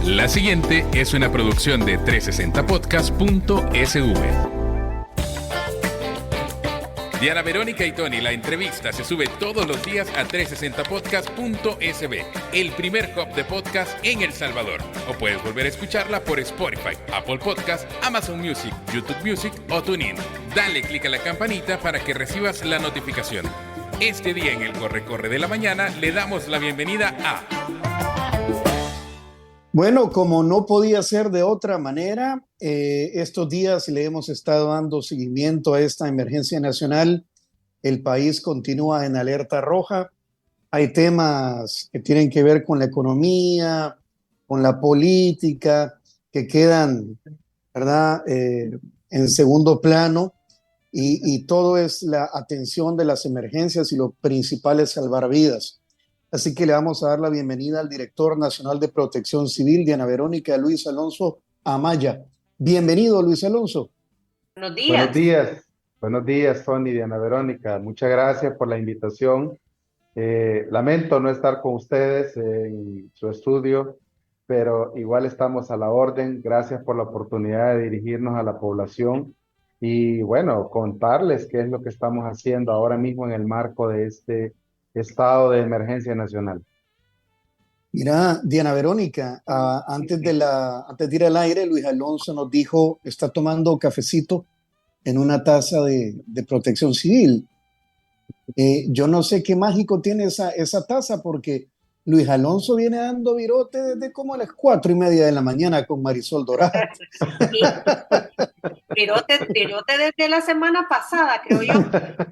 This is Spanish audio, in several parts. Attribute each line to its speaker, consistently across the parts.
Speaker 1: La siguiente es una producción de 360podcast.sv. Diana Verónica y Tony, la entrevista se sube todos los días a 360podcast.sv, el primer hub de podcast en El Salvador. O puedes volver a escucharla por Spotify, Apple Podcast, Amazon Music, YouTube Music o TuneIn. Dale clic a la campanita para que recibas la notificación. Este día en el Corre de la Mañana le damos la bienvenida a...
Speaker 2: Bueno, como no podía ser de otra manera, estos días le hemos estado dando seguimiento a esta emergencia nacional. El país continúa en alerta roja. Hay temas que tienen que ver con la economía, con la política, que quedan, ¿verdad?, en segundo plano. Y todo es la atención de las emergencias y lo principal es salvar vidas. Así que le vamos a dar la bienvenida al director nacional de Protección Civil, Diana Verónica, Luis Alonso Amaya. Bienvenido, Luis Alonso.
Speaker 3: Buenos días.
Speaker 4: Buenos días, Tony, Diana Verónica. Muchas gracias por la invitación. Lamento no estar con ustedes en su estudio, pero igual estamos a la orden. Gracias por la oportunidad de dirigirnos a la población y, bueno, contarles qué es lo que estamos haciendo ahora mismo en el marco de este estado de emergencia nacional.
Speaker 2: Mira, Diana Verónica, antes de ir al aire, Luis Alonso nos dijo, está tomando cafecito en una taza de Protección Civil. Yo no sé qué mágico tiene esa taza, porque Luis Alonso viene dando virote desde como a las 4:30 de la mañana con Marisol Dorado.
Speaker 3: Sí. Virote desde la semana pasada, creo yo.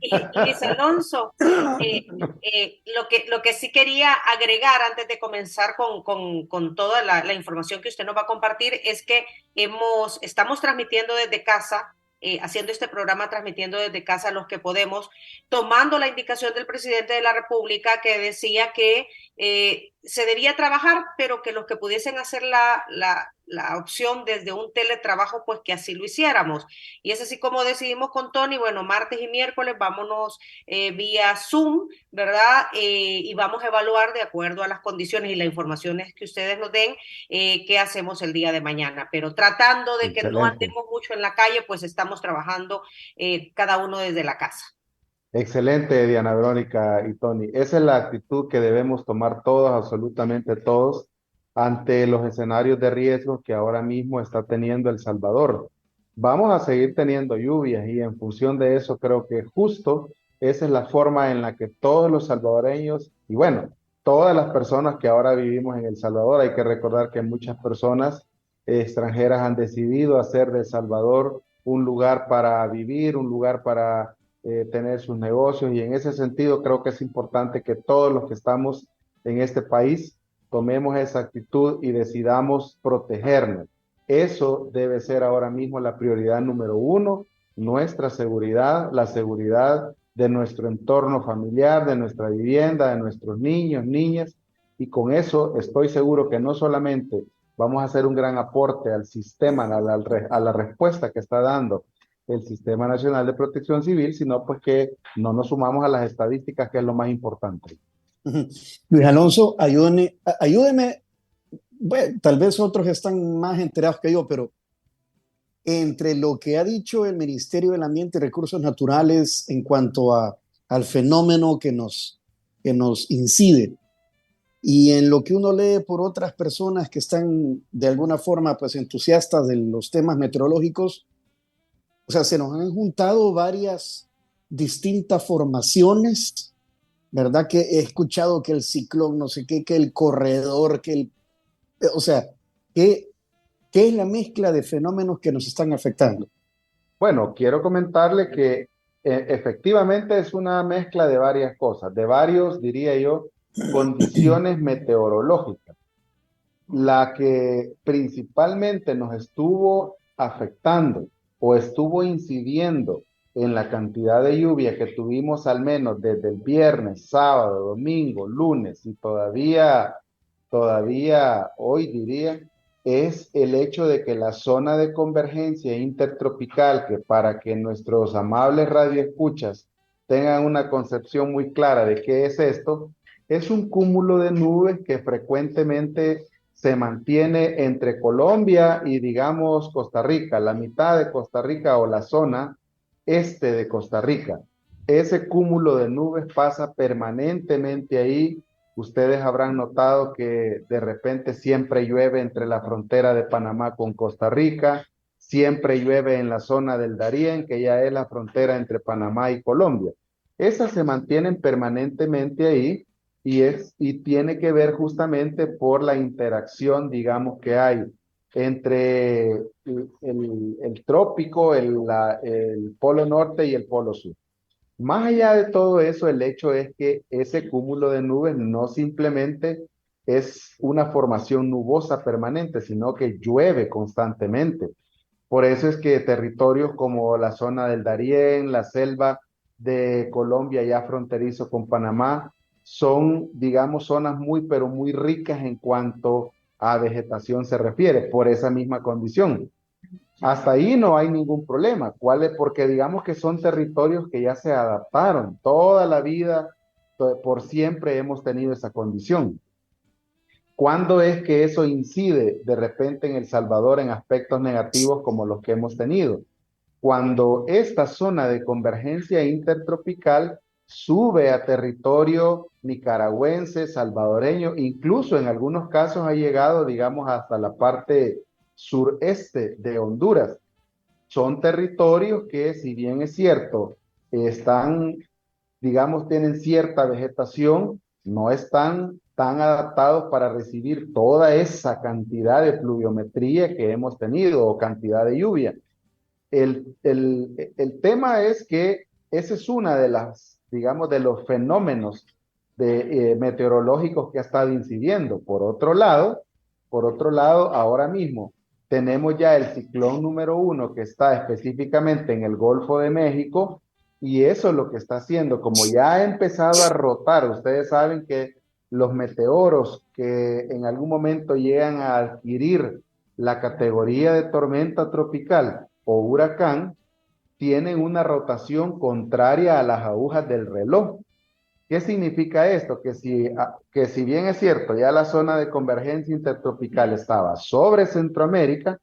Speaker 3: Y Luis Alonso, lo que sí quería agregar antes de comenzar con toda la información que usted nos va a compartir es que estamos transmitiendo desde casa, haciendo este programa transmitiendo desde casa los que podemos, tomando la indicación del presidente de la República que decía que se debía trabajar, pero que los que pudiesen hacer la opción desde un teletrabajo, pues que así lo hiciéramos. Y es así como decidimos con Tony, bueno, martes y miércoles vámonos vía Zoom, ¿verdad? Y vamos a evaluar de acuerdo a las condiciones y las informaciones que ustedes nos den, qué hacemos el día de mañana. Pero tratando de que no andemos mucho en la calle, pues estamos trabajando cada uno desde la casa.
Speaker 4: Excelente, Diana Verónica y Tony. Esa es la actitud que debemos tomar todos, absolutamente todos, ante los escenarios de riesgo que ahora mismo está teniendo El Salvador. Vamos a seguir teniendo lluvias y en función de eso creo que justo esa es la forma en la que todos los salvadoreños y bueno, todas las personas que ahora vivimos en El Salvador, hay que recordar que muchas personas extranjeras han decidido hacer de El Salvador un lugar para vivir, un lugar para tener sus negocios y en ese sentido creo que es importante que todos los que estamos en este país tomemos esa actitud y decidamos protegernos. Eso debe ser ahora mismo la prioridad número uno, nuestra seguridad, la seguridad de nuestro entorno familiar, de nuestra vivienda, de nuestros niños, niñas, y con eso estoy seguro que no solamente vamos a hacer un gran aporte al sistema, a la respuesta que está dando el Sistema Nacional de Protección Civil, sino pues que no nos sumamos a las estadísticas, que es lo más importante.
Speaker 2: Luis Alonso, ayúdeme, bueno, tal vez otros están más enterados que yo, pero entre lo que ha dicho el Ministerio del Ambiente y Recursos Naturales en cuanto al fenómeno que nos incide y en lo que uno lee por otras personas que están de alguna forma pues entusiastas de los temas meteorológicos, o sea, se nos han juntado varias distintas formaciones, ¿verdad? Que he escuchado que el ciclón, no sé qué, que el corredor, o sea, ¿qué es la mezcla de fenómenos que nos están afectando?
Speaker 4: Bueno, quiero comentarle que efectivamente es una mezcla de varias cosas, de varios, diría yo, condiciones meteorológicas. La que principalmente nos estuvo afectando o estuvo incidiendo en la cantidad de lluvia que tuvimos al menos desde el viernes, sábado, domingo, lunes y todavía hoy diría, es el hecho de que la zona de convergencia intertropical, que para que nuestros amables radioescuchas tengan una concepción muy clara de qué es esto, es un cúmulo de nubes que frecuentemente se mantiene entre Colombia y, digamos, Costa Rica, la mitad de Costa Rica o la zona este de Costa Rica. Ese cúmulo de nubes pasa permanentemente ahí. Ustedes habrán notado que de repente siempre llueve entre la frontera de Panamá con Costa Rica, siempre llueve en la zona del Darién, que ya es la frontera entre Panamá y Colombia. Esas se mantienen permanentemente ahí y tiene que ver justamente por la interacción, digamos, que hay entre el trópico, el polo norte y el polo sur. Más allá de todo eso, el hecho es que ese cúmulo de nubes no simplemente es una formación nubosa permanente, sino que llueve constantemente. Por eso es que territorios como la zona del Darién, la selva de Colombia ya fronterizo con Panamá, son, digamos, zonas muy, pero muy ricas en cuanto a vegetación se refiere, por esa misma condición. Hasta ahí no hay ningún problema. ¿Cuál es? Porque digamos que son territorios que ya se adaptaron. Toda la vida, por siempre hemos tenido esa condición. ¿Cuándo es que eso incide de repente en El Salvador en aspectos negativos como los que hemos tenido? Cuando esta zona de convergencia intertropical sube a territorio nicaragüense, salvadoreño, incluso en algunos casos ha llegado, digamos, hasta la parte sureste de Honduras. Son territorios que, si bien es cierto, están, digamos, tienen cierta vegetación, no están tan adaptados para recibir toda esa cantidad de pluviometría que hemos tenido o cantidad de lluvia. El tema es que ese es una de las, digamos, de los fenómenos meteorológicos que ha estado incidiendo. Por otro lado, ahora mismo tenemos ya el ciclón número 1 que está específicamente en el Golfo de México, y eso es lo que está haciendo, como ya ha empezado a rotar. Ustedes saben que los meteoros que en algún momento llegan a adquirir la categoría de tormenta tropical o huracán, tienen una rotación contraria a las agujas del reloj. ¿Qué significa esto? Que si bien es cierto, ya la zona de convergencia intertropical estaba sobre Centroamérica,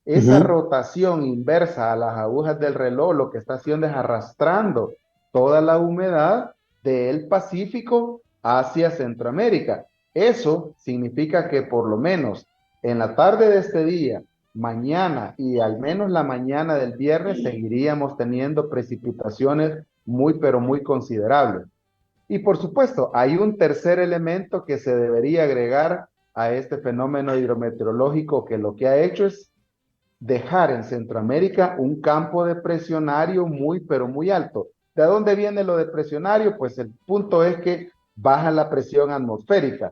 Speaker 4: esa rotación inversa a las agujas del reloj lo que está haciendo es arrastrando toda la humedad del Pacífico hacia Centroamérica. Eso significa que por lo menos en la tarde de este día, mañana y al menos la mañana del viernes seguiríamos teniendo precipitaciones muy, pero muy considerables. Y por supuesto, hay un tercer elemento que se debería agregar a este fenómeno hidrometeorológico, que lo que ha hecho es dejar en Centroamérica un campo depresionario muy, pero muy alto. ¿De dónde viene lo depresionario? Pues el punto es que baja la presión atmosférica.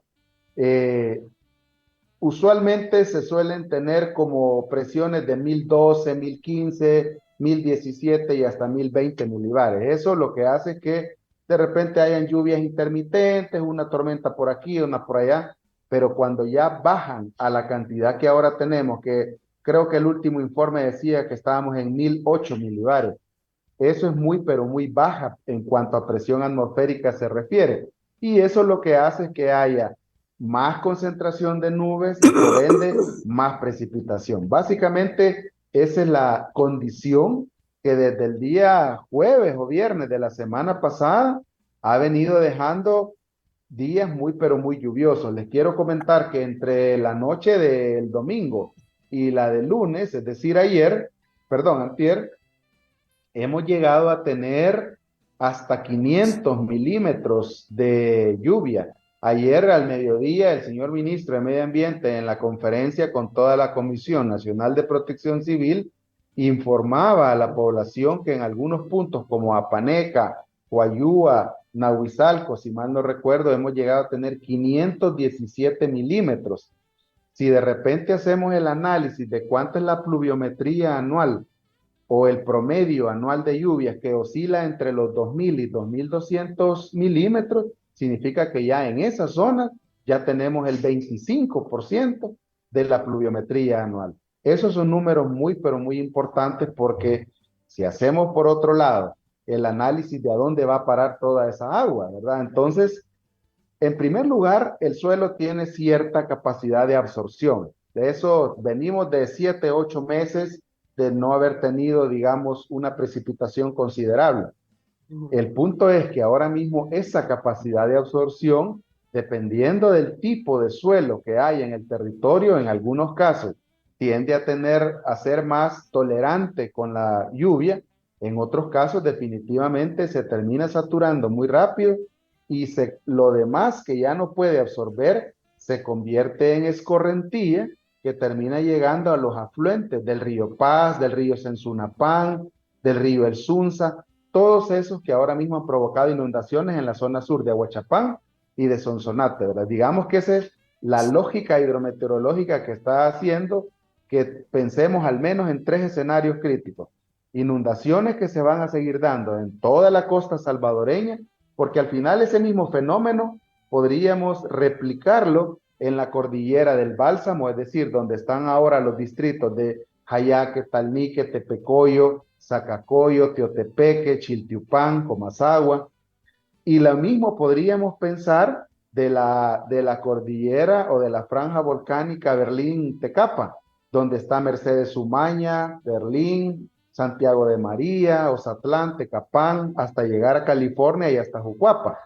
Speaker 4: Usualmente se suelen tener como presiones de 1012, 1015, 1017 y hasta 1020 milibares. Eso lo que hace que de repente hayan lluvias intermitentes, una tormenta por aquí, una por allá, pero cuando ya bajan a la cantidad que ahora tenemos, que creo que el último informe decía que estábamos en 1008 milibares, eso es muy, pero muy baja en cuanto a presión atmosférica se refiere. Y eso lo que hace es que haya más concentración de nubes y por ende más precipitación. Básicamente esa es la condición que desde el día jueves o viernes de la semana pasada ha venido dejando días muy pero muy lluviosos. Les quiero comentar que entre la noche del domingo y la del lunes, es decir antier, hemos llegado a tener hasta 500 milímetros de lluvia. Ayer al mediodía, el señor ministro de Medio Ambiente, en la conferencia con toda la Comisión Nacional de Protección Civil, informaba a la población que en algunos puntos como Apaneca, Coayúa, Nahuizalco, si mal no recuerdo, hemos llegado a tener 517 milímetros. Si de repente hacemos el análisis de cuánto es la pluviometría anual o el promedio anual de lluvias, que oscila entre los 2.000 y 2.200 milímetros, significa que ya en esa zona ya tenemos el 25% de la pluviometría anual. Esos son números muy, pero muy importantes, porque si hacemos por otro lado el análisis de a dónde va a parar toda esa agua, ¿verdad? Entonces, En primer lugar, el suelo tiene cierta capacidad de absorción. De eso venimos de 7, 8 meses de no haber tenido, digamos, una precipitación considerable. El punto es que ahora mismo esa capacidad de absorción, dependiendo del tipo de suelo que hay en el territorio, en algunos casos tiende a ser más tolerante con la lluvia, en otros casos definitivamente se termina saturando muy rápido y lo demás que ya no puede absorber se convierte en escorrentía que termina llegando a los afluentes del río Paz, del río Sensunapán, del río El Sunza, todos esos que ahora mismo han provocado inundaciones en la zona sur de Ahuachapán y de Sonsonate, ¿verdad? Digamos que esa es la lógica hidrometeorológica que está haciendo que pensemos al menos en 3 escenarios críticos. Inundaciones que se van a seguir dando en toda la costa salvadoreña, porque al final ese mismo fenómeno podríamos replicarlo en la cordillera del Bálsamo, es decir, donde están ahora los distritos de Jayaque, Talnique, Tepecoyo, Zacacoyo, Teotepeque, Chiltiupán, Comasagua, y lo mismo podríamos pensar de la cordillera o de la franja volcánica Berlín-Tecapa, donde está Mercedes Umaña, Berlín, Santiago de María, Ozatlán, Tecapán, hasta llegar a California y hasta Jucuapa.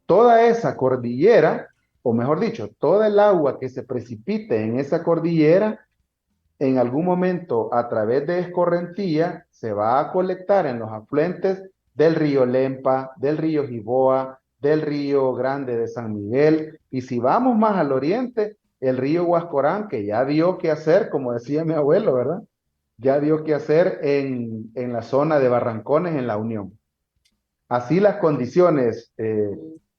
Speaker 4: Toda esa cordillera, o mejor dicho, toda el agua que se precipite en esa cordillera, en algún momento a través de escorrentía se va a colectar en los afluentes del río Lempa, del río Jiboa, del río Grande de San Miguel, y si vamos más al oriente, el río Huascorán, que ya dio que hacer, como decía mi abuelo, ¿verdad? Ya dio que hacer en la zona de Barrancones, en la Unión. Así las condiciones,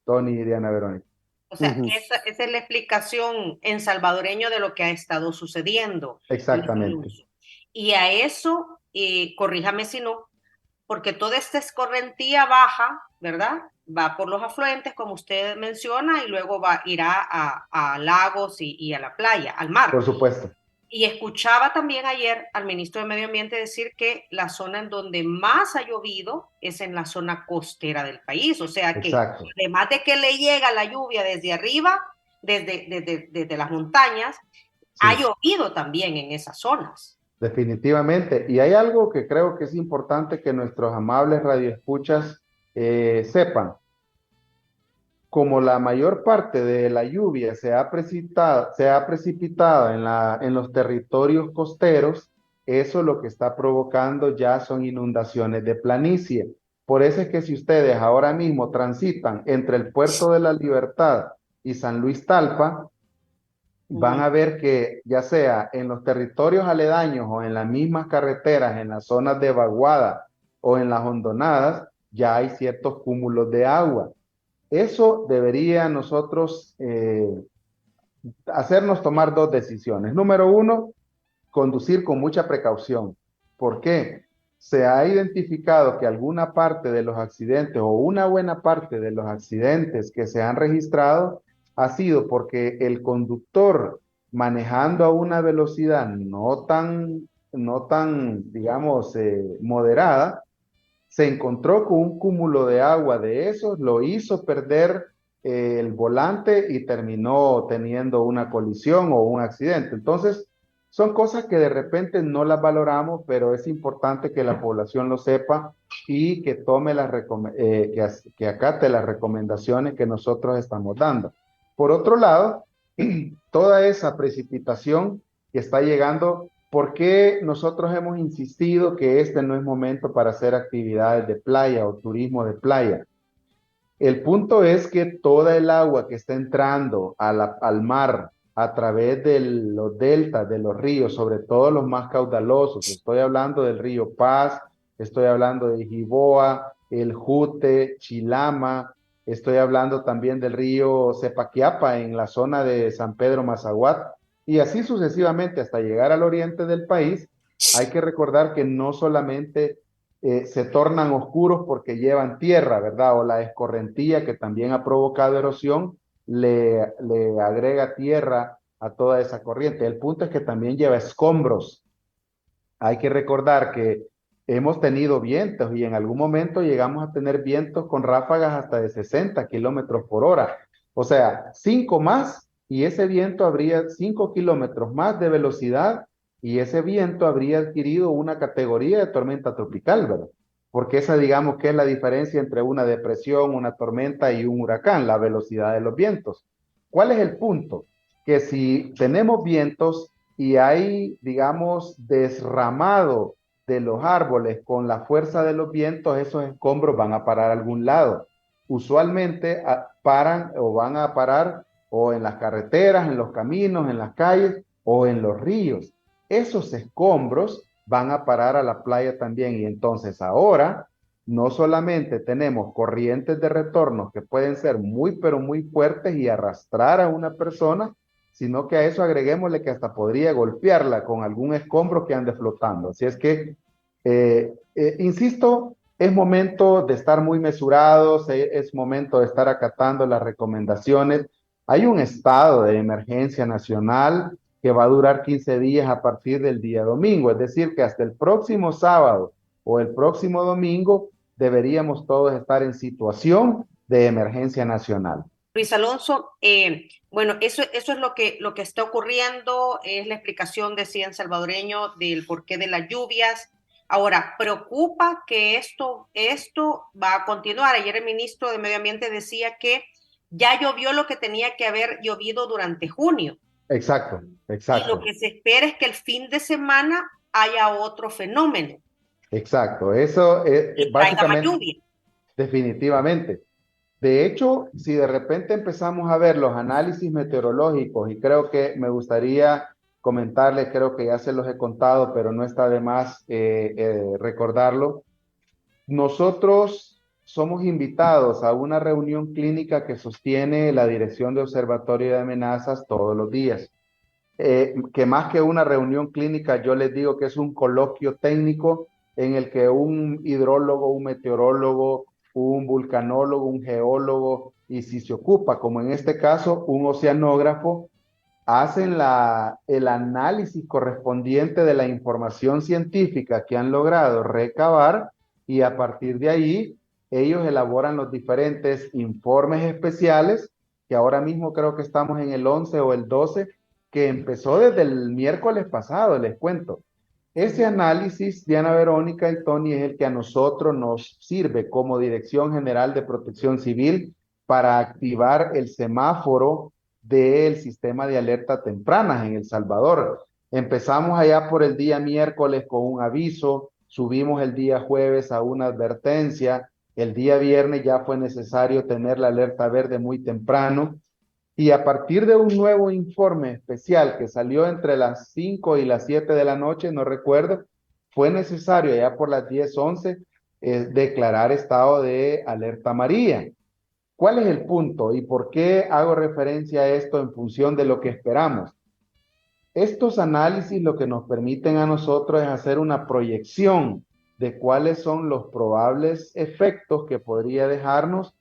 Speaker 4: Tony y Diana Verónica.
Speaker 3: O sea, esa es la explicación en salvadoreño de lo que ha estado sucediendo.
Speaker 4: Exactamente.
Speaker 3: Y a eso, corríjame si no, porque toda esta escorrentía baja, ¿verdad? Va por los afluentes, como usted menciona, y luego irá a lagos y a la playa, al mar.
Speaker 4: Por supuesto.
Speaker 3: Y escuchaba también ayer al ministro de Medio Ambiente decir que la zona en donde más ha llovido es en la zona costera del país. O sea que
Speaker 4: Exacto.
Speaker 3: además de que le llega la lluvia desde arriba, desde las montañas, sí, ha llovido también en esas zonas.
Speaker 4: Definitivamente. Y hay algo que creo que es importante que nuestros amables radioescuchas sepan. Como la mayor parte de la lluvia se ha precipitado en los territorios costeros, eso lo que está provocando ya son inundaciones de planicie. Por eso es que si ustedes ahora mismo transitan entre el Puerto de la Libertad y San Luis Talpa, van a ver que ya sea en los territorios aledaños o en las mismas carreteras, en las zonas de vaguada o en las hondonadas, ya hay ciertos cúmulos de agua. Eso debería nosotros hacernos tomar 2 decisiones. Número 1, conducir con mucha precaución. ¿Por qué? Se ha identificado que alguna parte de los accidentes o una buena parte de los accidentes que se han registrado ha sido porque el conductor manejando a una velocidad no tan digamos, moderada, se encontró con un cúmulo de agua de esos, lo hizo perder el volante y terminó teniendo una colisión o un accidente. Entonces, son cosas que de repente no las valoramos, pero es importante que la población lo sepa y que tome que acate las recomendaciones que nosotros estamos dando. Por otro lado, toda esa precipitación que está llegando, ¿por qué nosotros hemos insistido que este no es momento para hacer actividades de playa o turismo de playa? El punto es que toda el agua que está entrando al mar a través de los deltas, de los ríos, sobre todo los más caudalosos, estoy hablando del río Paz, estoy hablando de Jiboa, el Jute, Chilama, estoy hablando también del río Cepaquiapa en la zona de San Pedro Mazahuat, y así sucesivamente hasta llegar al oriente del país. Hay que recordar que no solamente se tornan oscuros porque llevan tierra, ¿verdad? O la escorrentía que también ha provocado erosión, le agrega tierra a toda esa corriente. El punto es que también lleva escombros. Hay que recordar que hemos tenido vientos y en algún momento llegamos a tener vientos con ráfagas hasta de 60 kilómetros por hora. O sea, 5 más y ese viento habría 5 kilómetros más de velocidad y ese viento habría adquirido una categoría de tormenta tropical, ¿verdad? Porque esa digamos que es la diferencia entre una depresión, una tormenta y un huracán, la velocidad de los vientos. ¿Cuál es el punto? Que si tenemos vientos y hay, digamos, desramado de los árboles con la fuerza de los vientos, esos escombros van a parar a algún lado. Usualmente paran o van a parar o en las carreteras, en los caminos, en las calles o en los ríos. Esos escombros van a parar a la playa también y entonces ahora no solamente tenemos corrientes de retorno que pueden ser muy pero muy fuertes y arrastrar a una persona, sino que a eso agreguémosle que hasta podría golpearla con algún escombro que ande flotando. Así es que, insisto, es momento de estar muy mesurados, es momento de estar acatando las recomendaciones. Hay un estado de emergencia nacional que va a durar 15 días a partir del día domingo, es decir, que hasta el próximo sábado o el próximo domingo deberíamos todos estar en situación de emergencia nacional.
Speaker 3: Luis Alonso, bueno, eso es lo que está ocurriendo, es la explicación de CIEN salvadoreño del porqué de las lluvias. Ahora, preocupa que esto va a continuar. Ayer el ministro de Medio Ambiente decía que ya llovió lo que tenía que haber llovido durante junio.
Speaker 4: Exacto,
Speaker 3: Y
Speaker 4: exacto.
Speaker 3: lo que se espera es que el fin de semana haya otro fenómeno
Speaker 4: Exacto, eso es
Speaker 3: y traiga más
Speaker 4: básicamente,
Speaker 3: lluvia.
Speaker 4: definitivamente. De hecho, si de repente empezamos a ver los análisis meteorológicos, y creo que me gustaría comentarles, creo que ya se los he contado, pero no está de más recordarlo. Nosotros somos invitados a una reunión clínica que sostiene la Dirección de Observatorio de Amenazas todos los días. Que más que una reunión clínica, yo les digo que es un coloquio técnico en el que un hidrólogo, un meteorólogo, un vulcanólogo, un geólogo, y si se ocupa, como en este caso, un oceanógrafo, hacen el análisis correspondiente de la información científica que han logrado recabar y a partir de ahí ellos elaboran los diferentes informes especiales, que ahora mismo creo que estamos en el 11 o el 12, que empezó desde el miércoles pasado, les cuento. Ese análisis, Diana Verónica y Tony, es el que a nosotros nos sirve como Dirección General de Protección Civil para activar el semáforo del sistema de alerta tempranas en El Salvador. Empezamos allá por el día miércoles con un aviso, subimos el día jueves a una advertencia, el día viernes ya fue necesario tener la alerta verde muy temprano, y a partir de un nuevo informe especial que salió entre las 5 y las 7 de la noche, no recuerdo, fue necesario ya por las 10, 11, declarar estado de alerta amarilla. ¿Cuál es el punto y por qué hago referencia a esto en función de lo que esperamos? Estos análisis lo que nos permiten a nosotros es hacer una proyección de cuáles son los probables efectos que podría dejarnos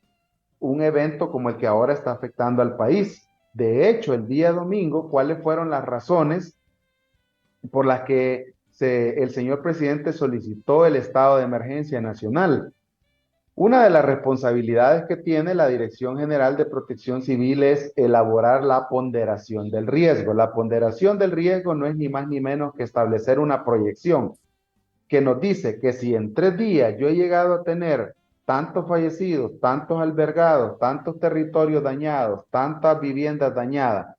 Speaker 4: un evento como el que ahora está afectando al país. De hecho, el día domingo, ¿cuáles fueron las razones por las que el señor presidente solicitó el estado de emergencia nacional? Una de las responsabilidades que tiene la Dirección General de Protección Civil es elaborar la ponderación del riesgo. La ponderación del riesgo no es ni más ni menos que establecer una proyección que nos dice que si en 3 días yo he llegado a tener tantos fallecidos, tantos albergados, tantos territorios dañados, tantas viviendas dañadas,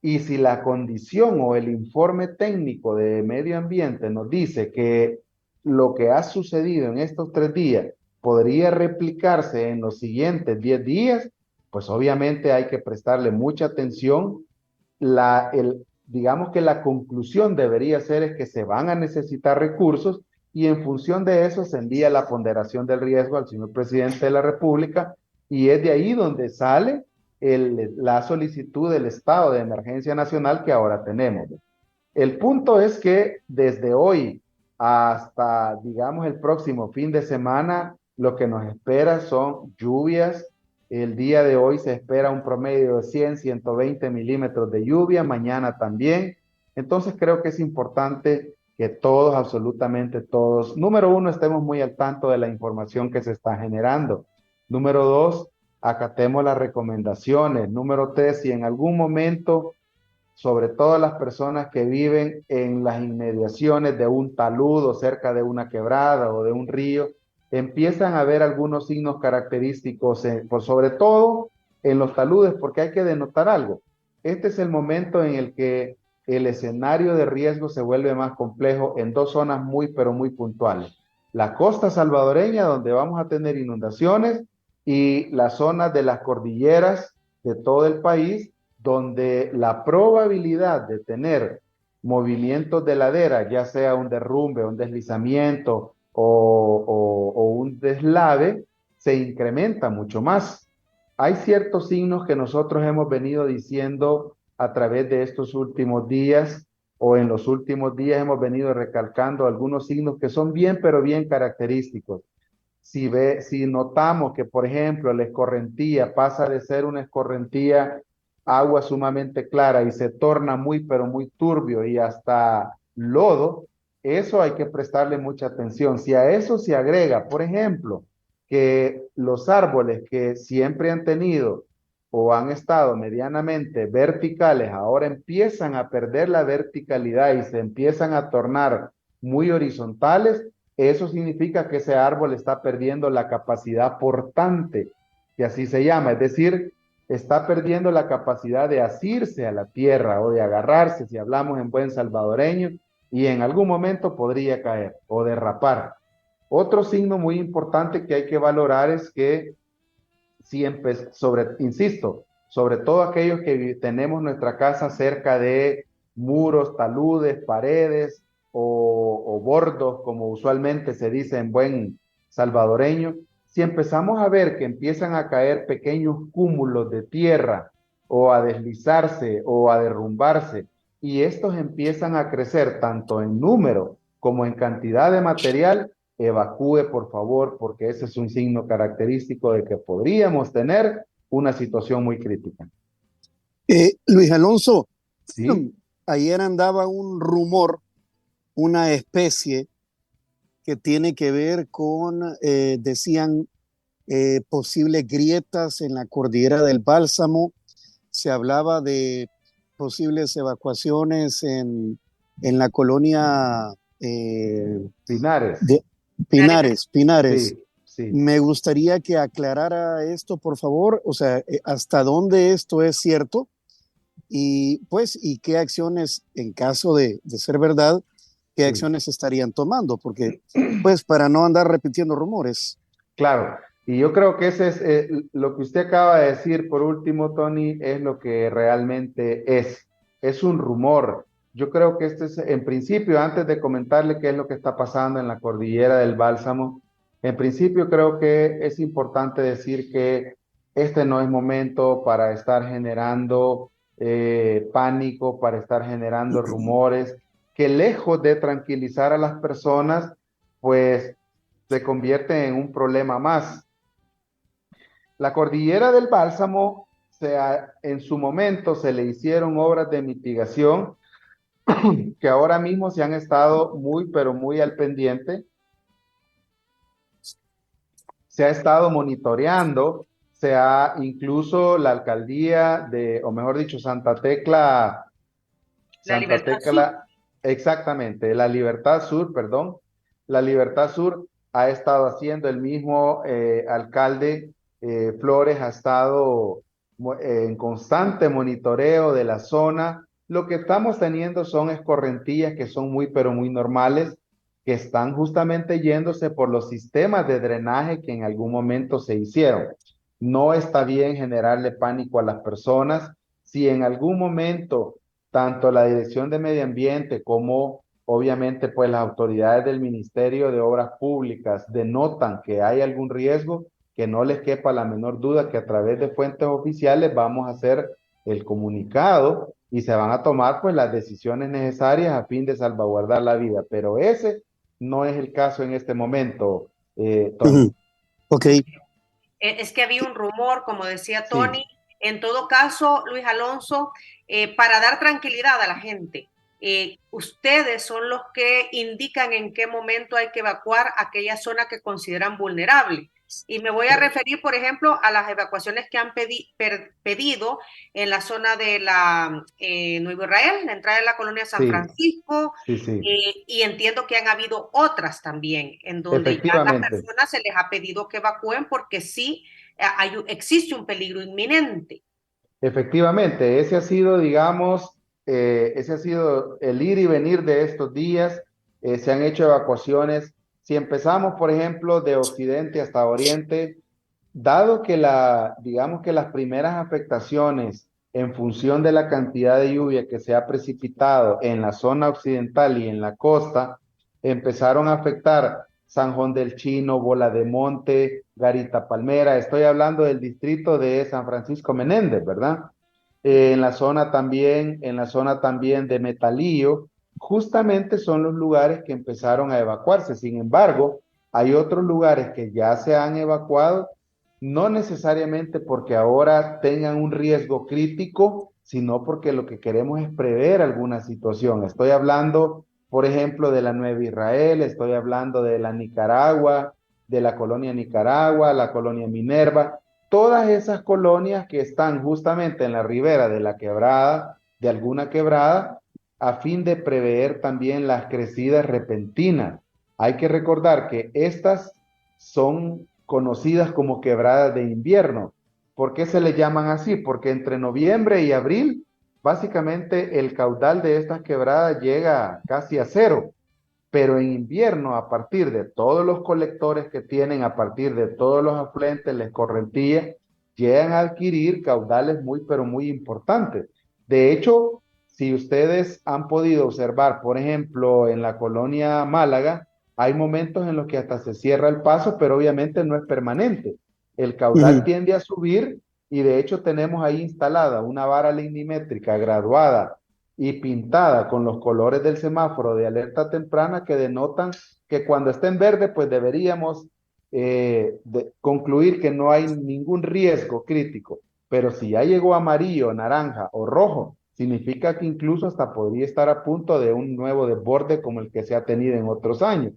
Speaker 4: y si la condición o el informe técnico de medio ambiente nos dice que lo que ha sucedido en estos 3 días podría replicarse en los siguientes 10 días, pues obviamente hay que prestarle mucha atención. Digamos que la conclusión debería ser es que se van a necesitar recursos y en función de eso se envía la ponderación del riesgo al señor presidente de la República y es de ahí donde sale la solicitud del estado de emergencia nacional que ahora tenemos. El punto es que desde hoy hasta, digamos, el próximo fin de semana, lo que nos espera son lluvias. El día de hoy se espera un promedio de 100, 120 milímetros de lluvia, mañana también. Entonces creo que es importante que todos, absolutamente todos, número uno, estemos muy al tanto de la información que se está generando. Número dos, acatemos las recomendaciones. Número 3, si en algún momento, sobre todo las personas que viven en las inmediaciones de un talud o cerca de una quebrada o de un río, empiezan a ver algunos signos característicos, por sobre todo en los taludes, porque hay que denotar algo. Este es el momento en el que el escenario de riesgo se vuelve más complejo en dos zonas muy, pero muy puntuales. La costa salvadoreña, donde vamos a tener inundaciones, y las zonas de las cordilleras de todo el país, donde la probabilidad de tener movimientos de ladera, ya sea un derrumbe, un deslizamiento o un deslave, se incrementa mucho más. Hay ciertos signos que nosotros hemos venido diciendo a través de estos últimos días, o en los últimos días hemos venido recalcando algunos signos que son bien, pero bien característicos. Si notamos que, por ejemplo, la escorrentía pasa de ser una escorrentía agua sumamente clara y se torna muy, pero muy turbio y hasta lodo, eso hay que prestarle mucha atención. Si a eso se agrega, por ejemplo, que los árboles que siempre han tenido o han estado medianamente verticales, ahora empiezan a perder la verticalidad y se empiezan a tornar muy horizontales, eso significa que ese árbol está perdiendo la capacidad portante, que así se llama, es decir, está perdiendo la capacidad de asirse a la tierra o de agarrarse, si hablamos en buen salvadoreño, y en algún momento podría caer o derrapar. Otro signo muy importante que hay que valorar es que siempre, insisto, sobre todo aquellos que tenemos nuestra casa cerca de muros, taludes, paredes o bordos, como usualmente se dice en buen salvadoreño, si empezamos a ver que empiezan a caer pequeños cúmulos de tierra o a deslizarse o a derrumbarse, y estos empiezan a crecer tanto en número como en cantidad de material, evacúe por favor, porque ese es un signo característico de que podríamos tener una situación muy crítica.
Speaker 2: Luis Alonso,
Speaker 4: ¿Sí?
Speaker 2: ayer andaba un rumor, una especie que tiene que ver con, decían, posibles grietas en la cordillera del Bálsamo. Se hablaba de posibles evacuaciones en la colonia
Speaker 4: Pinares.
Speaker 2: de Pinares.
Speaker 4: Sí, sí.
Speaker 2: Me gustaría que aclarara esto, por favor, o sea, hasta dónde esto es cierto y pues, y qué acciones, en caso de ser verdad, qué
Speaker 4: Sí.
Speaker 2: acciones estarían tomando, porque pues para no andar repitiendo rumores.
Speaker 4: Claro, y yo creo que ese es lo que usted acaba de decir por último, Tony, es lo que realmente es un rumor. Yo creo que este es, en principio, antes de comentarle qué es lo que está pasando en la cordillera del Bálsamo, en principio creo que es importante decir que este no es momento para estar generando pánico, para estar generando rumores, que lejos de tranquilizar a las personas, pues se convierte en un problema más. La cordillera del Bálsamo, en su momento se le hicieron obras de mitigación que ahora mismo se han estado muy, pero muy al pendiente. Se ha estado monitoreando, incluso la alcaldía o mejor dicho, Santa Tecla, exactamente, la Libertad Sur, perdón, la Libertad Sur ha estado haciendo, el mismo alcalde Flores ha estado en constante monitoreo de la zona. Lo que estamos teniendo son escorrentías que son muy, pero muy normales, que están justamente yéndose por los sistemas de drenaje que en algún momento se hicieron. No está bien generarle pánico a las personas. Si en algún momento tanto la Dirección de Medio Ambiente como obviamente pues las autoridades del Ministerio de Obras Públicas denotan que hay algún riesgo, que no les quepa la menor duda que a través de fuentes oficiales vamos a hacer el comunicado y se van a tomar pues las decisiones necesarias a fin de salvaguardar la vida, pero ese no es el caso en este momento, Tony.
Speaker 2: Ok.
Speaker 3: Es que había un rumor, como decía Tony. Sí. En todo caso, Luis Alonso, para dar tranquilidad a la gente, ustedes son los que indican en qué momento hay que evacuar aquella zona que consideran vulnerable. Y me voy a referir, por ejemplo, a las evacuaciones que han pedido en la zona de la Nuevo Israel, la entrada de la colonia San
Speaker 4: Sí,
Speaker 3: Francisco,
Speaker 4: sí, sí,
Speaker 3: y entiendo que han habido otras también, en donde ya las
Speaker 4: efectivamente.
Speaker 3: personas se les ha pedido que evacúen porque sí existe un peligro inminente.
Speaker 4: Efectivamente, ese ha sido, digamos, ese ha sido el ir y venir de estos días. Se han hecho evacuaciones. Si empezamos, por ejemplo, de occidente hasta oriente, dado que digamos que las primeras afectaciones en función de la cantidad de lluvia que se ha precipitado en la zona occidental y en la costa, empezaron a afectar San Juan del Chino, Bola de Monte, Garita Palmera. Estoy hablando del distrito de San Francisco Menéndez, ¿verdad? En la zona también de Metalío, justamente son los lugares que empezaron a evacuarse. Sin embargo, hay otros lugares que ya se han evacuado, no necesariamente porque ahora tengan un riesgo crítico, sino porque lo que queremos es prever alguna situación. Estoy hablando, por ejemplo, de la Nueva Israel, estoy hablando de la Nicaragua, de la colonia Nicaragua, la colonia Minerva, todas esas colonias que están justamente en la ribera de la quebrada, de alguna quebrada, a fin de prever también las crecidas repentinas. Hay que recordar que estas son conocidas como quebradas de invierno. ¿Por qué se le llaman así? Porque entre noviembre y abril, básicamente el caudal de estas quebradas llega casi a cero, pero en invierno, a partir de todos los colectores que tienen, a partir de todos los afluentes, les correntías, llegan a adquirir caudales muy, pero muy importantes. De hecho, si ustedes han podido observar, por ejemplo, en la colonia Málaga, hay momentos en los que hasta se cierra el paso, pero obviamente no es permanente. El caudal tiende a subir y de hecho tenemos ahí instalada una vara lignimétrica graduada y pintada con los colores del semáforo de alerta temprana que denotan que cuando esté en verde, pues deberíamos concluir que no hay ningún riesgo crítico. Pero si ya llegó amarillo, naranja o rojo, significa que incluso hasta podría estar a punto de un nuevo desborde como el que se ha tenido en otros años.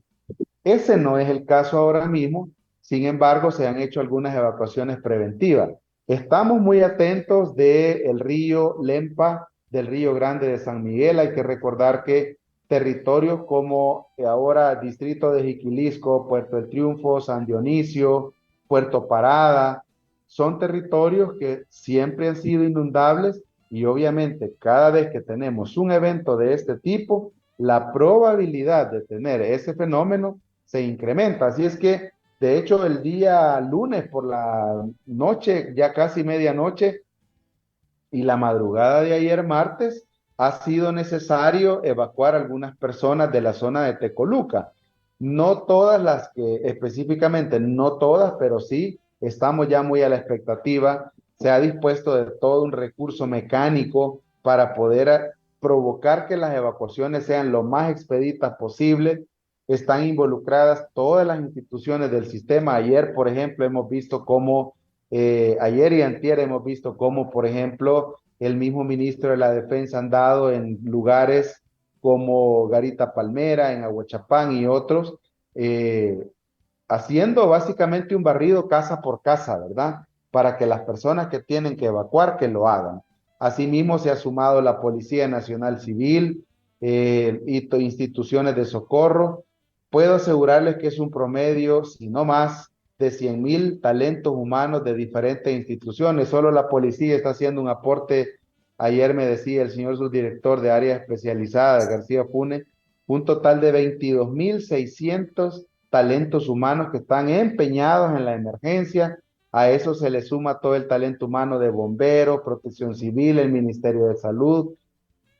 Speaker 4: Ese no es el caso ahora mismo, sin embargo, se han hecho algunas evacuaciones preventivas. Estamos muy atentos del río Lempa, del río Grande de San Miguel. Hay que recordar que territorios como ahora Distrito de Jiquilisco, Puerto del Triunfo, San Dionisio, Puerto Parada, son territorios que siempre han sido inundables y obviamente cada vez que tenemos un evento de este tipo, la probabilidad de tener ese fenómeno se incrementa. Así es que, de hecho, el día lunes por la noche, ya casi medianoche, y la madrugada de ayer martes, ha sido necesario evacuar algunas personas de la zona de Tecoluca. No todas las que específicamente, no todas, pero sí estamos ya muy a la expectativa. Se ha dispuesto de todo un recurso mecánico para poder provocar que las evacuaciones sean lo más expeditas posible. Están involucradas todas las instituciones del sistema. Ayer, por ejemplo, hemos visto cómo, ayer y antier hemos visto cómo, por ejemplo, el mismo ministro de la Defensa han dado en lugares como Garita Palmera, en Aguachapán y otros, haciendo básicamente un barrido casa por casa, ¿verdad? Para que las personas que tienen que evacuar, que lo hagan. Asimismo, se ha sumado la Policía Nacional Civil y instituciones de socorro. Puedo asegurarles que es un promedio, si no más, de 100,000 talentos humanos de diferentes instituciones. Solo la policía está haciendo un aporte. Ayer me decía el señor subdirector de áreas especializadas, García Pune, un total de 22,600 talentos humanos que están empeñados en la emergencia. A eso se le suma todo el talento humano de bomberos, protección civil, el Ministerio de Salud,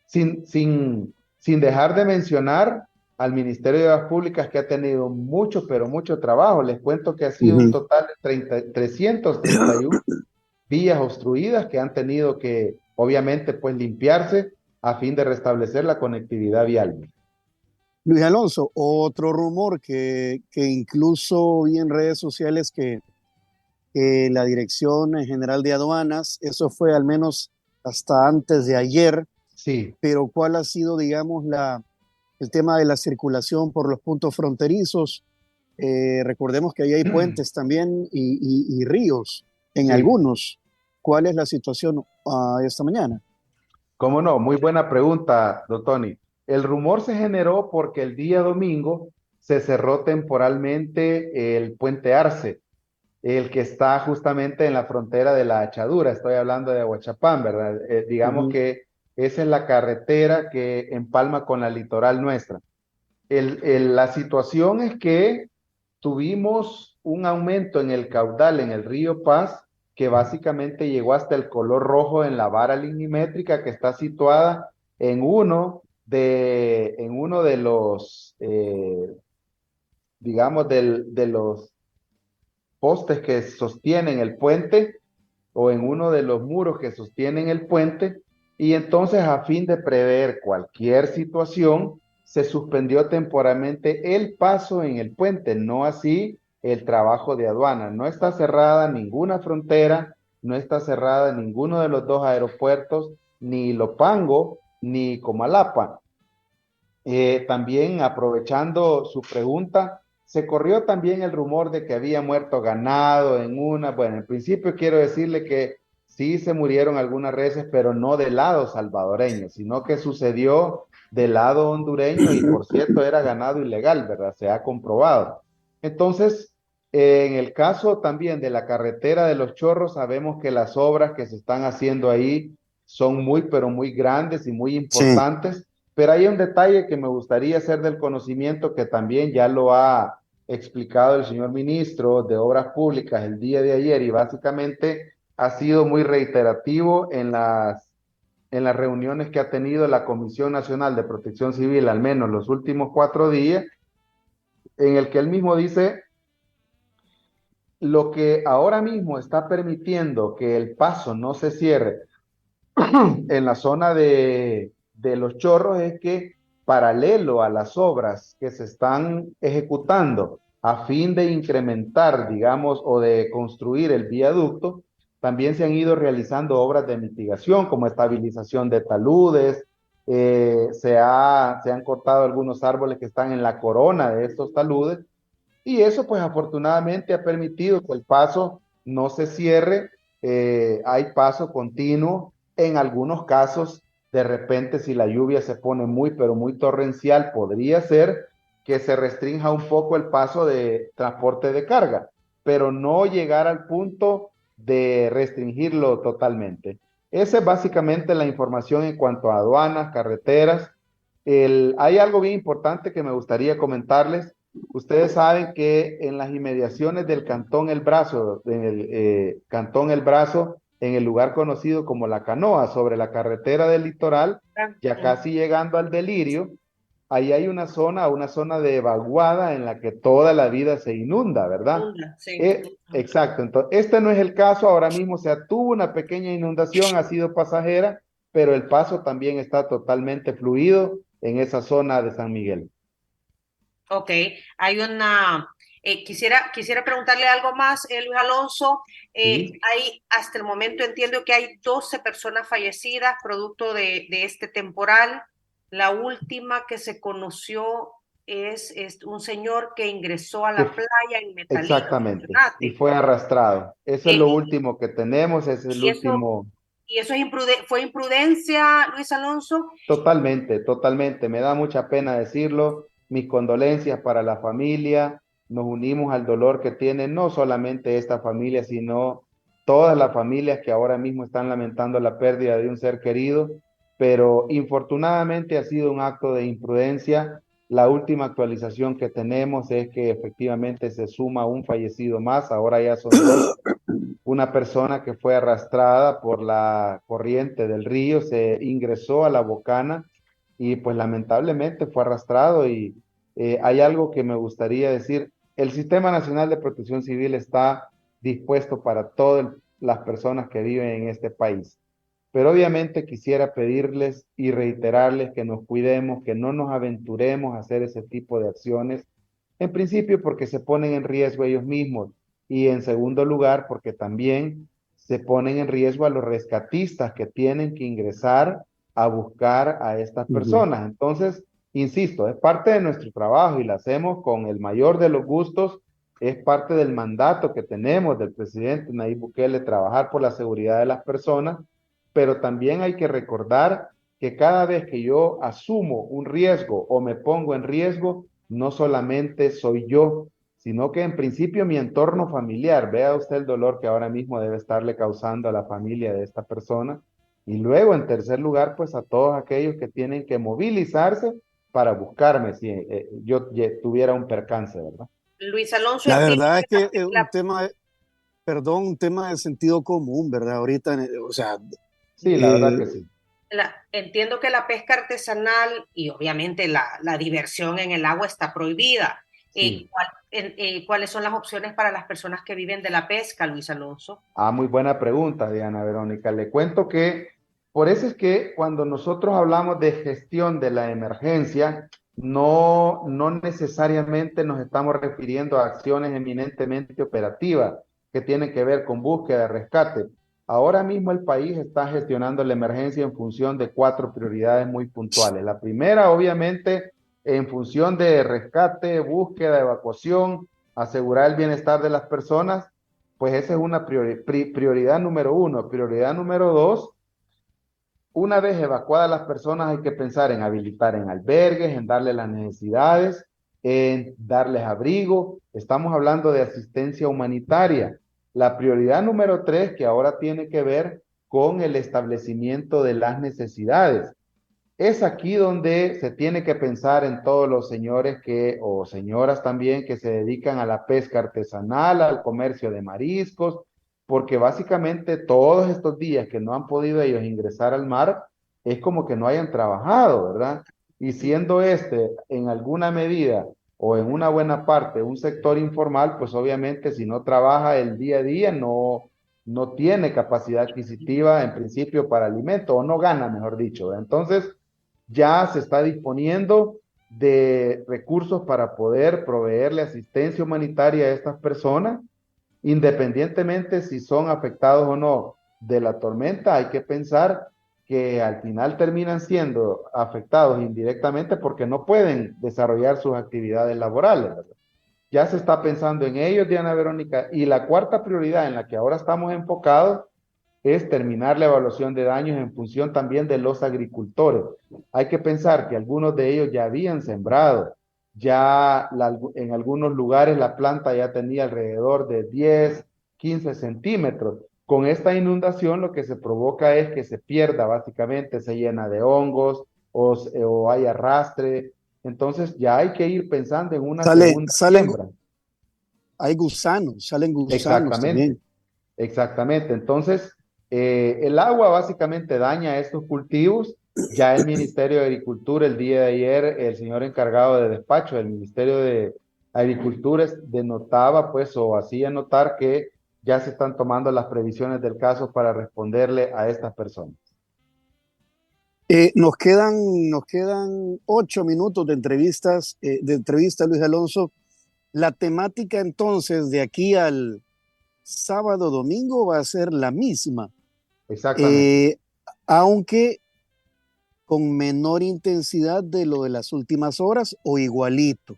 Speaker 4: sin dejar de mencionar al Ministerio de Obras Públicas, que ha tenido mucho, pero mucho trabajo. Les cuento que ha sido un total de 331 vías obstruidas que han tenido que, obviamente, pues limpiarse a fin de restablecer la conectividad vial.
Speaker 2: Luis Alonso, otro rumor que incluso vi en redes sociales que la Dirección General de Aduanas, eso fue al menos hasta antes de ayer,
Speaker 4: Sí.
Speaker 2: pero ¿cuál ha sido, digamos, el tema de la circulación por los puntos fronterizos? Recordemos que ahí hay puentes también y ríos en
Speaker 4: Sí.
Speaker 2: algunos. ¿Cuál es la situación esta mañana?
Speaker 4: ¿Cómo no? Muy buena pregunta, don Tony. El rumor se generó porque el día domingo se cerró temporalmente el puente Arce, el que está justamente en la frontera de la Achadura. Estoy hablando de Aguachapán, ¿verdad? Digamos
Speaker 2: Ujú.
Speaker 4: que esa es la carretera que empalma con la litoral nuestra. La situación es que tuvimos un aumento en el caudal en el río Paz que básicamente llegó hasta el color rojo en la vara lignimétrica que está situada en uno de los, digamos, de los postes que sostienen el puente o en uno de los muros que sostienen el puente, y entonces a fin de prever cualquier situación, se suspendió temporalmente el paso en el puente, no así el trabajo de aduana. No está cerrada ninguna frontera, no está cerrada ninguno de los dos aeropuertos, ni Lopango ni Comalapa. También aprovechando su pregunta, se corrió también el rumor de que había muerto ganado bueno, en principio quiero decirle que sí se murieron algunas reses, pero no del lado salvadoreño, sino que sucedió del lado hondureño y por cierto era ganado ilegal, ¿verdad? Se ha comprobado. Entonces, en el caso también de la carretera de Los Chorros, sabemos que las obras que se están haciendo ahí son muy, pero muy grandes y muy
Speaker 2: Sí.
Speaker 4: importantes. Pero hay un detalle que me gustaría hacer del conocimiento que también ya lo ha explicado el señor ministro de Obras Públicas el día de ayer y básicamente ha sido muy reiterativo en las reuniones que ha tenido la Comisión Nacional de Protección Civil, al menos los últimos 4 días, en el que él mismo dice lo que ahora mismo está permitiendo que el paso no se cierre en la zona de Los Chorros es que paralelo a las obras que se están ejecutando a fin de incrementar, digamos, o de construir el viaducto, también se han ido realizando obras de mitigación como estabilización de taludes, se han cortado algunos árboles que están en la corona de estos taludes y eso pues afortunadamente ha permitido que el paso no se cierre, hay paso continuo. En algunos casos, de repente si la lluvia se pone muy pero muy torrencial, podría ser que se restrinja un poco el paso de transporte de carga, pero no llegar al punto de restringirlo totalmente. Esa es básicamente la información en cuanto a aduanas, carreteras. Hay algo bien importante que me gustaría comentarles. Ustedes saben que en las inmediaciones del Cantón El Brazo, en el Cantón El Brazo, en el lugar conocido como La Canoa, sobre la carretera del litoral, ya casi llegando al Delirio, ahí hay una zona de vaguada en la que toda la vida se inunda, ¿verdad?
Speaker 3: Sí.
Speaker 4: Exacto, entonces este no es el caso ahora mismo, o sea, tuvo una pequeña inundación, ha sido pasajera, pero el paso también está totalmente fluido en esa zona de San Miguel.
Speaker 3: Ok, quisiera preguntarle algo más, Luis Alonso.
Speaker 4: Sí.
Speaker 3: Hasta el momento entiendo que hay 12 personas fallecidas producto de este temporal. La última que se conoció es un señor que ingresó a la
Speaker 4: Que
Speaker 3: playa en Metalito,
Speaker 4: Exactamente, y
Speaker 3: mencionaste.
Speaker 4: fue arrastrado. Eso es lo
Speaker 3: Eh,
Speaker 4: último que tenemos, ese es el
Speaker 3: y eso,
Speaker 4: último.
Speaker 3: y eso fue imprudencia, Luis Alonso.
Speaker 4: Totalmente, totalmente. Me da mucha pena decirlo. Mis condolencias para la familia. Nos unimos al dolor que tiene no solamente esta familia, sino todas las familias que ahora mismo están lamentando la pérdida de un ser querido. Pero infortunadamente ha sido un acto de imprudencia. La última actualización que tenemos es que efectivamente se suma un fallecido más. Ahora ya son dos. Una persona que fue arrastrada por la corriente del río, se ingresó a la bocana y pues lamentablemente fue arrastrado y hay algo que me gustaría decir. El Sistema Nacional de Protección Civil está dispuesto para todas las personas que viven en este país. Pero obviamente quisiera pedirles y reiterarles que nos cuidemos, que no nos aventuremos a hacer ese tipo de acciones. En principio porque se ponen en riesgo ellos mismos y en segundo lugar porque también se ponen en riesgo a los rescatistas que tienen que ingresar a buscar a estas
Speaker 2: Ujú.
Speaker 4: personas. Entonces, insisto, es parte de nuestro trabajo y lo hacemos con el mayor de los gustos. Es parte del mandato que tenemos del presidente Nayib Bukele, trabajar por la seguridad de las personas, pero también hay que recordar que cada vez que yo asumo un riesgo o me pongo en riesgo, no solamente soy yo, sino que en principio mi entorno familiar, vea usted el dolor que ahora mismo debe estarle causando a la familia de esta persona, y luego en tercer lugar, pues a todos aquellos que tienen que movilizarse para buscarme si yo tuviera un percance, ¿verdad?
Speaker 3: Luis Alonso,
Speaker 2: La
Speaker 3: entiendo
Speaker 2: verdad es
Speaker 3: que
Speaker 2: que es un tema, perdón, un tema de sentido común, ¿verdad? Ahorita, o sea,
Speaker 4: Sí, la verdad que sí.
Speaker 3: entiendo que la pesca artesanal y obviamente la diversión en el agua está prohibida.
Speaker 4: Sí.
Speaker 3: ¿Cuáles son las opciones para las personas que viven de la pesca, Luis Alonso?
Speaker 4: Ah, muy buena pregunta, Diana Verónica. Le cuento que por eso es que cuando nosotros hablamos de gestión de la emergencia, no necesariamente nos estamos refiriendo a acciones eminentemente operativas que tienen que ver con búsqueda de rescate. Ahora mismo el país está gestionando la emergencia en función de 4 prioridades muy puntuales. La primera, obviamente, en función de rescate, búsqueda, evacuación, asegurar el bienestar de las personas, pues esa es una prioridad número uno. Prioridad número dos, una vez evacuadas las personas hay que pensar en habilitar en albergues, en darles las necesidades, en darles abrigo. Estamos hablando de asistencia humanitaria. La prioridad número tres, que ahora tiene que ver con el establecimiento de las necesidades. Es aquí donde se tiene que pensar en todos los señores o señoras también que se dedican a la pesca artesanal, al comercio de mariscos, porque básicamente todos estos días que no han podido ellos ingresar al mar, es como que no hayan trabajado, ¿verdad? Y siendo este en alguna medida o en una buena parte un sector informal, pues obviamente si no trabaja el día a día, no tiene capacidad adquisitiva en principio para alimento, o no gana, mejor dicho, ¿verdad? Entonces, ya se está disponiendo de recursos para poder proveerle asistencia humanitaria a estas personas, independientemente si son afectados o no de la tormenta. Hay que pensar que al final terminan siendo afectados indirectamente porque no pueden desarrollar sus actividades laborales, ¿verdad? Ya se está pensando en ellos, Diana Verónica, y la cuarta prioridad en la que ahora estamos enfocados es terminar la evaluación de daños en función también de los agricultores. Hay que pensar que algunos de ellos ya habían sembrado, en algunos lugares la planta ya tenía alrededor de 10, 15 centímetros. Con esta inundación lo que se provoca es que se pierda básicamente, se llena de hongos o hay arrastre. Entonces ya hay que ir pensando en una segunda
Speaker 2: salen,
Speaker 4: siembra.
Speaker 2: hay gusanos, salen gusanos
Speaker 4: Exactamente.
Speaker 2: también.
Speaker 4: Exactamente. Entonces, el agua básicamente daña estos cultivos. Ya el Ministerio de Agricultura, el día de ayer, el señor encargado de despacho del Ministerio de Agricultura denotaba, pues, o hacía notar que ya se están tomando las previsiones del caso para responderle a estas personas.
Speaker 2: Nos quedan 8 minutos de entrevista, Luis Alonso. La temática entonces de aquí al sábado, domingo va a ser la misma,
Speaker 4: Exactamente.
Speaker 2: aunque con menor intensidad de lo de las últimas horas o igualito.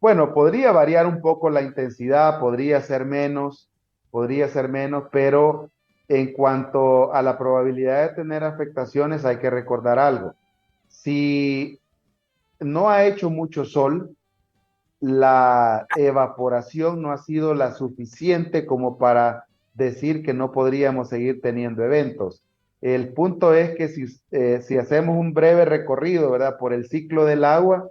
Speaker 4: Bueno, podría variar un poco la intensidad, podría ser menos, pero en cuanto a la probabilidad de tener afectaciones, hay que recordar algo. Si no ha hecho mucho sol, la evaporación no ha sido la suficiente como para decir que no podríamos seguir teniendo eventos. El punto es que si hacemos un breve recorrido, ¿verdad? Por el ciclo del agua,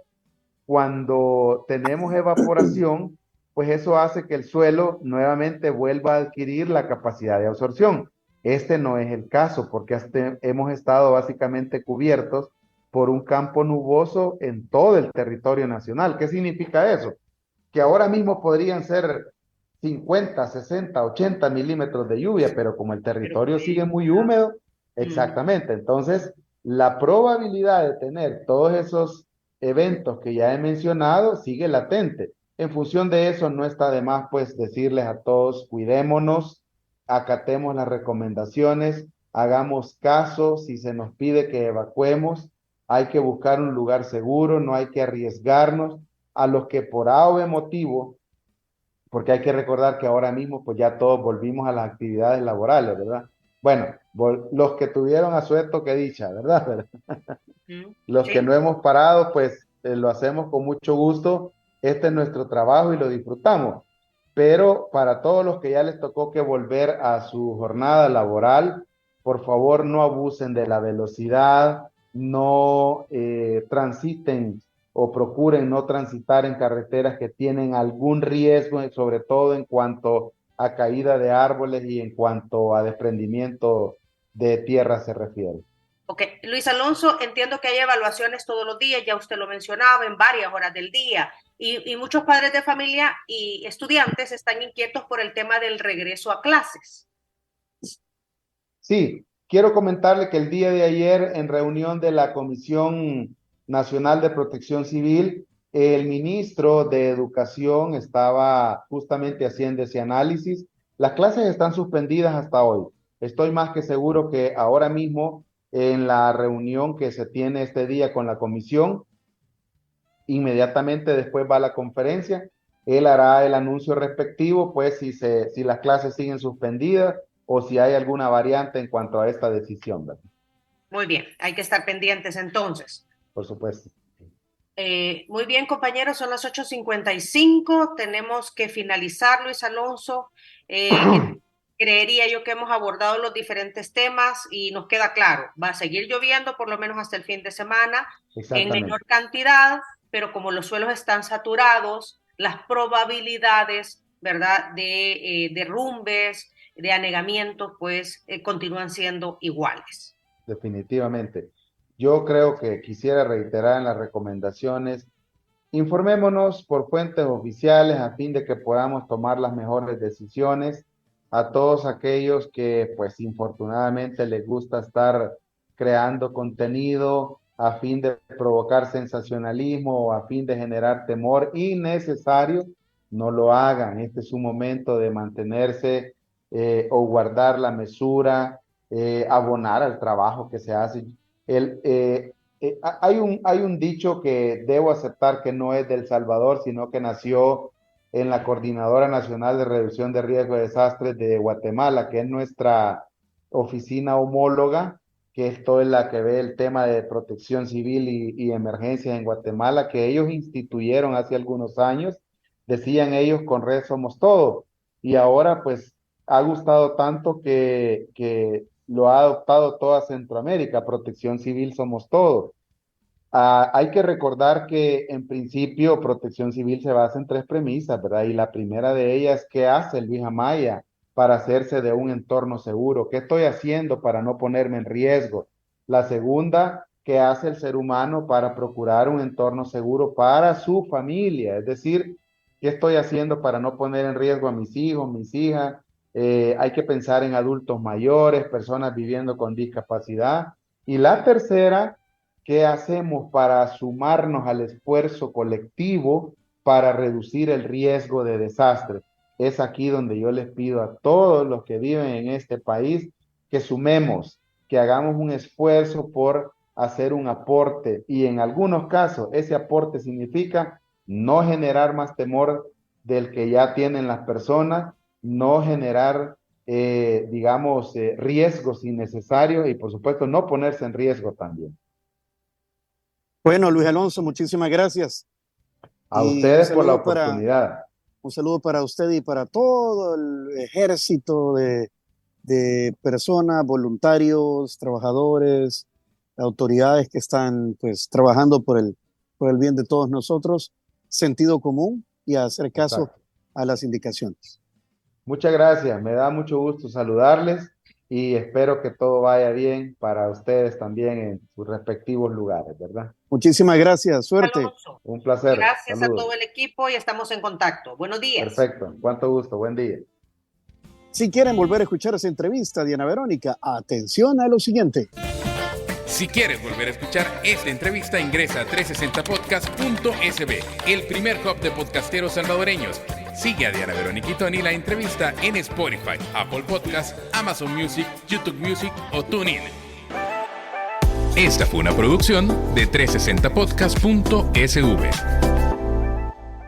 Speaker 4: cuando tenemos evaporación, pues eso hace que el suelo nuevamente vuelva a adquirir la capacidad de absorción. Este no es el caso porque hemos estado básicamente cubiertos por un campo nuboso en todo el territorio nacional. ¿Qué significa eso? Que ahora mismo podrían ser 50, 60, 80 milímetros de lluvia, pero como el territorio sigue muy húmedo, exactamente. Entonces, la probabilidad de tener todos esos eventos que ya he mencionado sigue latente. En función de eso, no está de más, pues, decirles a todos, cuidémonos, acatemos las recomendaciones, hagamos caso si se nos pide que evacuemos, hay que buscar un lugar seguro, no hay que arriesgarnos. A los que por A o B motivo, porque hay que recordar que ahora mismo pues ya todos volvimos a las actividades laborales, ¿verdad? Bueno, los que tuvieron asueto que dicha, ¿verdad? Los que no hemos parado, pues lo hacemos con mucho gusto. Este es nuestro trabajo y lo disfrutamos. Pero para todos los que ya les tocó que volver a su jornada laboral, por favor no abusen de la velocidad, no transiten o procuren no transitar en carreteras que tienen algún riesgo, sobre todo en cuanto a caída de árboles y en cuanto a desprendimiento de tierra se refiere.
Speaker 3: Ok, Luis Alonso, entiendo que hay evaluaciones todos los días, ya usted lo mencionaba, en varias horas del día, y muchos padres de familia y estudiantes están inquietos por el tema del regreso a clases.
Speaker 4: Sí, quiero comentarle que el día de ayer, en reunión de la Comisión Nacional de Protección Civil, el ministro de Educación estaba justamente haciendo ese análisis. Las clases están suspendidas hasta hoy. Estoy más que seguro que ahora mismo, en la reunión que se tiene este día con la comisión, inmediatamente después va a la conferencia, él hará el anuncio respectivo, pues si las clases siguen suspendidas o si hay alguna variante en cuanto a esta decisión, ¿verdad?
Speaker 3: Muy bien, hay que estar pendientes entonces.
Speaker 4: Por supuesto.
Speaker 3: Muy bien, compañeros, son las 8:55, tenemos que finalizar, Luis Alonso. Creería yo que hemos abordado los diferentes temas y nos queda claro, va a seguir lloviendo por lo menos hasta el fin de semana, en menor cantidad, pero como los suelos están saturados, las probabilidades, ¿verdad?, de derrumbes, de anegamientos, pues continúan siendo iguales.
Speaker 4: Definitivamente. Yo creo que quisiera reiterar en las recomendaciones, informémonos por fuentes oficiales a fin de que podamos tomar las mejores decisiones. A todos aquellos que, pues, infortunadamente les gusta estar creando contenido a fin de provocar sensacionalismo o a fin de generar temor innecesario, no lo hagan. Este es un momento de mantenerse o guardar la mesura, abonar al trabajo que se hace. Hay un dicho que debo aceptar que no es de El Salvador, sino que nació en la Coordinadora Nacional de Reducción de Riesgo de Desastres de Guatemala, que es nuestra oficina homóloga, que esto es la que ve el tema de protección civil y emergencias en Guatemala, que ellos instituyeron hace algunos años. Decían ellos, con red somos todo, y ahora pues ha gustado tanto que lo ha adoptado toda Centroamérica, protección civil somos todo. Hay que recordar que en principio protección civil se basa en 3 premisas, ¿verdad? Y la primera de ellas es ¿qué hace Luis Amaya para hacerse de un entorno seguro? ¿Qué estoy haciendo para no ponerme en riesgo? La segunda, ¿qué hace el ser humano para procurar un entorno seguro para su familia? Es decir, ¿qué estoy haciendo para no poner en riesgo a mis hijos, mis hijas? Hay que pensar en adultos mayores, personas viviendo con discapacidad. Y la tercera, ¿qué hacemos para sumarnos al esfuerzo colectivo para reducir el riesgo de desastre? Es aquí donde yo les pido a todos los que viven en este país que sumemos, que hagamos un esfuerzo por hacer un aporte, y en algunos casos ese aporte significa no generar más temor del que ya tienen las personas, no generar riesgos innecesarios y por supuesto no ponerse en riesgo también.
Speaker 2: Bueno, Luis Alonso, muchísimas gracias.
Speaker 4: A ustedes por la oportunidad.
Speaker 2: Un saludo para usted y para todo el ejército de personas, voluntarios, trabajadores, autoridades que están pues trabajando por el bien de todos nosotros. Sentido común y a hacer caso
Speaker 4: Exacto.
Speaker 2: a las indicaciones.
Speaker 4: Muchas gracias, me da mucho gusto saludarles y espero que todo vaya bien para ustedes también en sus respectivos lugares, ¿verdad?
Speaker 2: Muchísimas gracias, suerte.
Speaker 3: Alonso,
Speaker 4: Un placer.
Speaker 3: gracias
Speaker 4: Saludos.
Speaker 3: a todo el equipo y estamos en contacto. Buenos días.
Speaker 4: Perfecto, cuánto gusto, buen día.
Speaker 2: Si quieren volver a escuchar esa entrevista, Diana Verónica, atención a lo siguiente.
Speaker 1: Si quieres volver a escuchar esta entrevista, ingresa a 360podcast.sb, el primer hub de podcasteros salvadoreños. Sigue a Diana Verónica y Tony la entrevista en Spotify, Apple Podcasts, Amazon Music, YouTube Music o TuneIn. Esta fue una producción de 360podcast.sv.